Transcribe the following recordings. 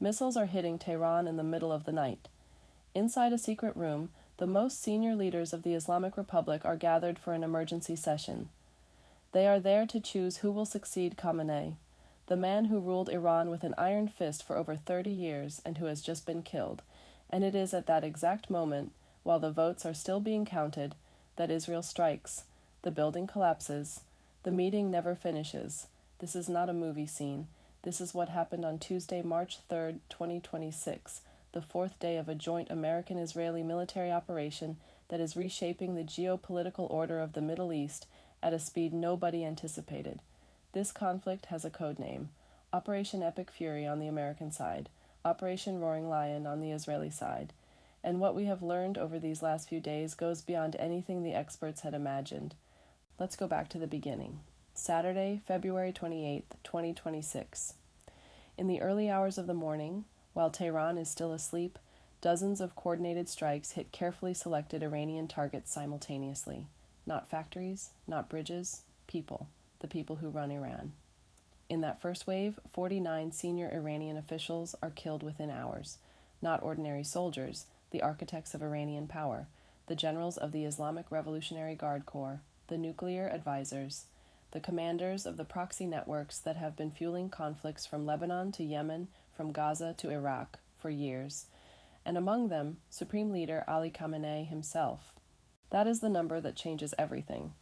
Missiles are hitting Tehran in the middle of the night. Inside a secret room, the most senior leaders of the Islamic Republic are gathered for an emergency session. They are there to choose who will succeed Khamenei, the man who ruled Iran with an iron fist for over 30 years and who has just been killed. And it is at that exact moment, while the votes are still being counted, that Israel strikes. The building collapses. The meeting never finishes. This is not a movie scene. This is what happened on Tuesday, March 3rd, 2026, the fourth day of a joint American-Israeli military operation that is reshaping the geopolitical order of the Middle East at a speed nobody anticipated. This conflict has a code name: Operation Epic Fury on the American side, Operation Roaring Lion on the Israeli side. And what we have learned over these last few days goes beyond anything the experts had imagined. Let's go back to the beginning. Saturday, February 28th, 2026. In the early hours of the morning, while Tehran is still asleep, dozens of coordinated strikes hit carefully selected Iranian targets simultaneously. Not factories, not bridges, people, the people who run Iran. In that first wave, 49 senior Iranian officials are killed within hours. Not ordinary soldiers, the architects of Iranian power, the generals of the Islamic Revolutionary Guard Corps, the nuclear advisors, the commanders of the proxy networks that have been fueling conflicts from Lebanon to Yemen, from Gaza to Iraq for years, and among them, Supreme Leader Ali Khamenei himself. That is the number that changes everything.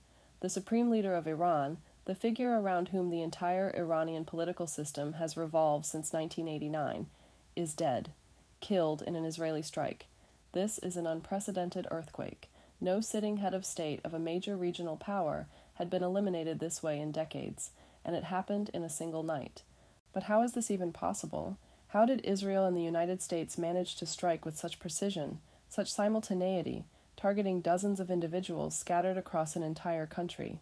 The Supreme Leader of Iran, the figure around whom the entire Iranian political system has revolved since 1989, is dead, killed in an Israeli strike. This is an unprecedented earthquake. No sitting head of state of a major regional power had been eliminated this way in decades, and it happened in a single night. But how is this even possible? How did Israel and the United States manage to strike with such precision, such simultaneity, targeting dozens of individuals scattered across an entire country?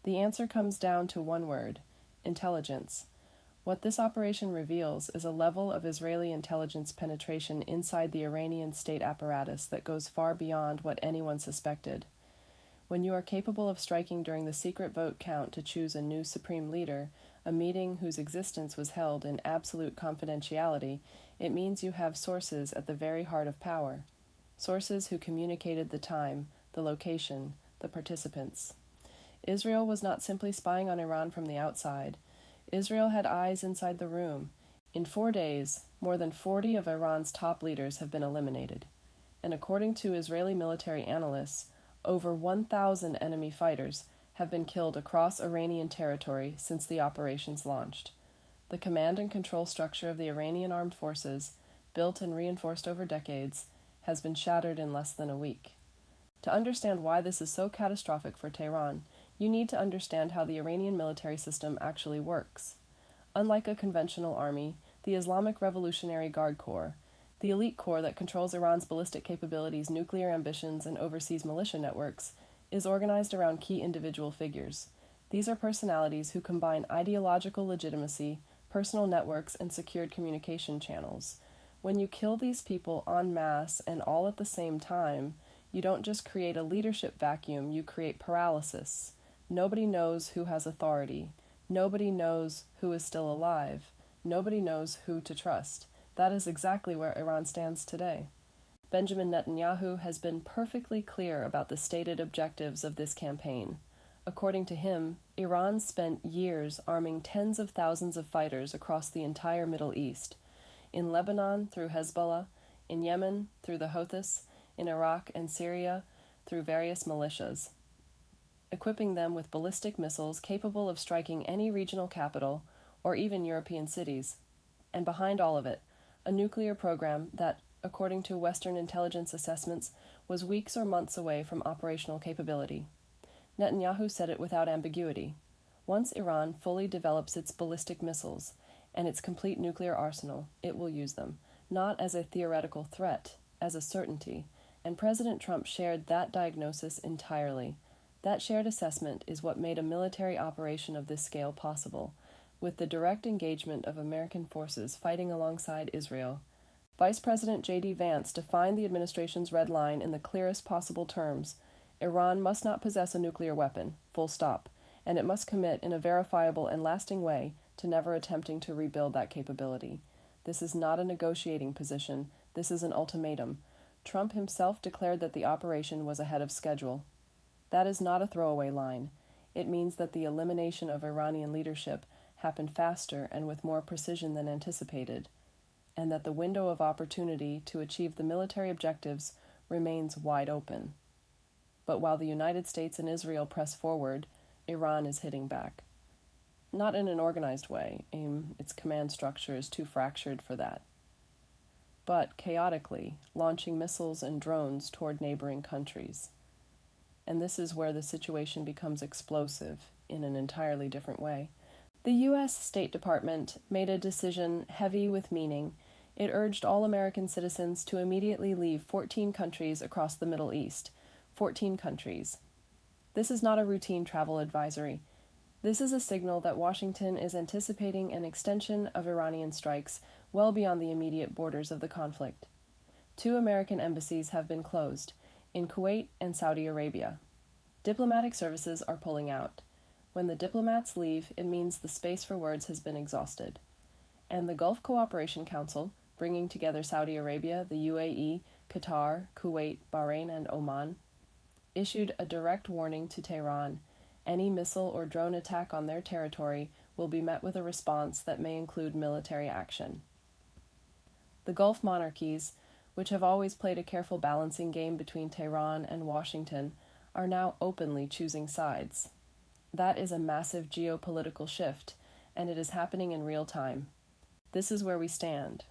The answer comes down to one word: intelligence. What this operation reveals is a level of Israeli intelligence penetration inside the Iranian state apparatus that goes far beyond what anyone suspected. When you are capable of striking during the secret vote count to choose a new supreme leader, a meeting whose existence was held in absolute confidentiality, it means you have sources at the very heart of power. Sources who communicated the time, the location, the participants. Israel was not simply spying on Iran from the outside. Israel had eyes inside the room. In 4 days, more than 40 of Iran's top leaders have been eliminated. And according to Israeli military analysts, over 1,000 enemy fighters have been killed across Iranian territory since the operations launched. The command and control structure of the Iranian armed forces, built and reinforced over decades, has been shattered in less than a week. To understand why this is so catastrophic for Tehran, you need to understand how the Iranian military system actually works. Unlike a conventional army, the Islamic Revolutionary Guard Corps, the elite corps that controls Iran's ballistic capabilities, nuclear ambitions, and overseas militia networks, is organized around key individual figures. These are personalities who combine ideological legitimacy, personal networks, and secured communication channels. When you kill these people en masse and all at the same time, you don't just create a leadership vacuum, you create paralysis. Nobody knows who has authority. Nobody knows who is still alive. Nobody knows who to trust. That is exactly where Iran stands today. Benjamin Netanyahu has been perfectly clear about the stated objectives of this campaign. According to him, Iran spent years arming tens of thousands of fighters across the entire Middle East. In Lebanon, through Hezbollah; in Yemen, through the Houthis; in Iraq and Syria, through various militias, equipping them with ballistic missiles capable of striking any regional capital or even European cities. And behind all of it, a nuclear program that, according to Western intelligence assessments, was weeks or months away from operational capability. Netanyahu said it without ambiguity. Once Iran fully develops its ballistic missiles and its complete nuclear arsenal, it will use them, not as a theoretical threat, as a certainty, and President Trump shared that diagnosis entirely. That shared assessment is what made a military operation of this scale possible, with the direct engagement of American forces fighting alongside Israel. Vice President J.D. Vance defined the administration's red line in the clearest possible terms. Iran must not possess a nuclear weapon, full stop, and it must commit in a verifiable and lasting way to never attempting to rebuild that capability. This is not a negotiating position. This is an ultimatum. Trump himself declared that the operation was ahead of schedule. That is not a throwaway line. It means that the elimination of Iranian leadership happened faster and with more precision than anticipated, and that the window of opportunity to achieve the military objectives remains wide open. But while the United States and Israel press forward, Iran is hitting back. Not in an organized way. Its command structure is too fractured for that. But chaotically, launching missiles and drones toward neighboring countries. And this is where the situation becomes explosive in an entirely different way. The U.S. State Department made a decision heavy with meaning. It urged all American citizens to immediately leave 14 countries across the Middle East. 14 countries. This is not a routine travel advisory. This is a signal that Washington is anticipating an extension of Iranian strikes well beyond the immediate borders of the conflict. 2 American embassies have been closed, in Kuwait and Saudi Arabia. Diplomatic services are pulling out. When the diplomats leave, it means the space for words has been exhausted. And the Gulf Cooperation Council, bringing together Saudi Arabia, the UAE, Qatar, Kuwait, Bahrain, and Oman, issued a direct warning to Tehran. Any missile or drone attack on their territory will be met with a response that may include military action. The Gulf monarchies, which have always played a careful balancing game between Tehran and Washington, are now openly choosing sides. That is a massive geopolitical shift, and it is happening in real time. This is where we stand.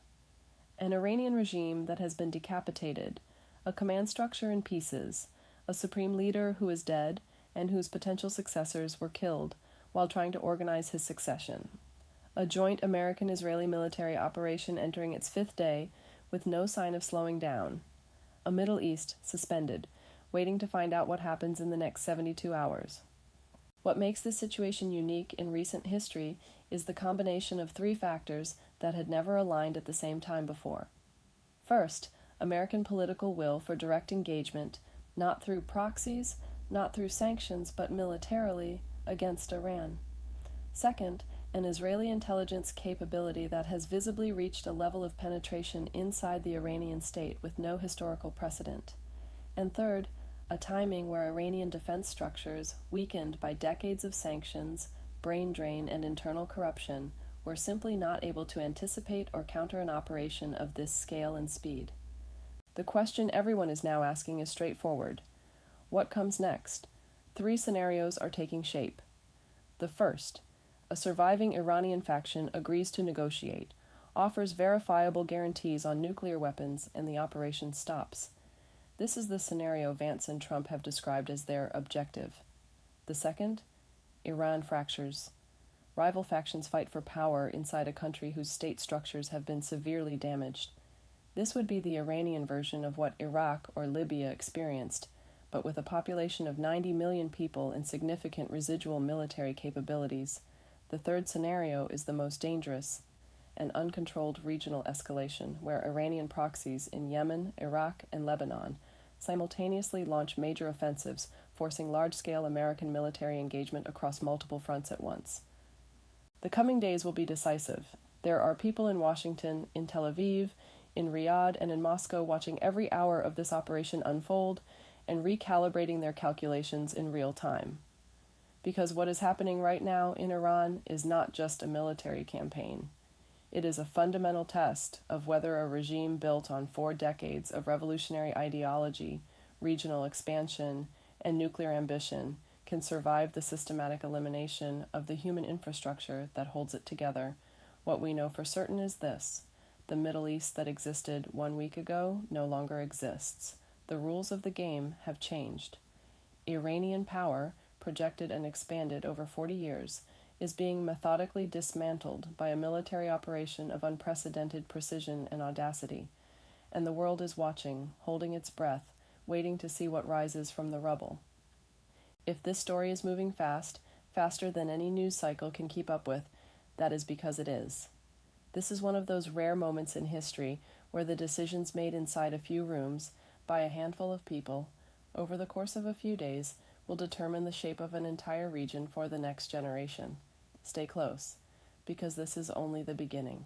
An Iranian regime that has been decapitated, a command structure in pieces, a supreme leader who is dead and whose potential successors were killed while trying to organize his succession. A joint American-Israeli military operation entering its 5th day with no sign of slowing down. A Middle East suspended, waiting to find out what happens in the next 72 hours. What makes this situation unique in recent history is the combination of 3 factors that had never aligned at the same time before. First, American political will for direct engagement, not through proxies, not through sanctions, but militarily against Iran. Second, an Israeli intelligence capability that has visibly reached a level of penetration inside the Iranian state with no historical precedent. And third, a timing where Iranian defense structures, weakened by decades of sanctions, brain drain, and internal corruption, were simply not able to anticipate or counter an operation of this scale and speed. The question everyone is now asking is straightforward. What comes next? 3 scenarios are taking shape. The first, a surviving Iranian faction agrees to negotiate, offers verifiable guarantees on nuclear weapons, and the operation stops. This is the scenario Vance and Trump have described as their objective. The second, Iran fractures. Rival factions fight for power inside a country whose state structures have been severely damaged. This would be the Iranian version of what Iraq or Libya experienced, but with a population of 90 million people and significant residual military capabilities. The third scenario is the most dangerous, an uncontrolled regional escalation, where Iranian proxies in Yemen, Iraq, and Lebanon simultaneously launch major offensives, forcing large-scale American military engagement across multiple fronts at once. The coming days will be decisive. There are people in Washington, in Tel Aviv, in Riyadh, and in Moscow watching every hour of this operation unfold and recalibrating their calculations in real time. Because what is happening right now in Iran is not just a military campaign. It is a fundamental test of whether a regime built on 4 decades of revolutionary ideology, regional expansion, and nuclear ambition can survive the systematic elimination of the human infrastructure that holds it together. What we know for certain is this: the Middle East that existed 1 week ago no longer exists. The rules of the game have changed. Iranian power, projected and expanded over 40 years, is being methodically dismantled by a military operation of unprecedented precision and audacity, and the world is watching, holding its breath, waiting to see what rises from the rubble. If this story is moving fast, faster than any news cycle can keep up with, that is because it is. This is one of those rare moments in history where the decisions made inside a few rooms, by a handful of people, over the course of a few days, will determine the shape of an entire region for the next generation. Stay close, because this is only the beginning.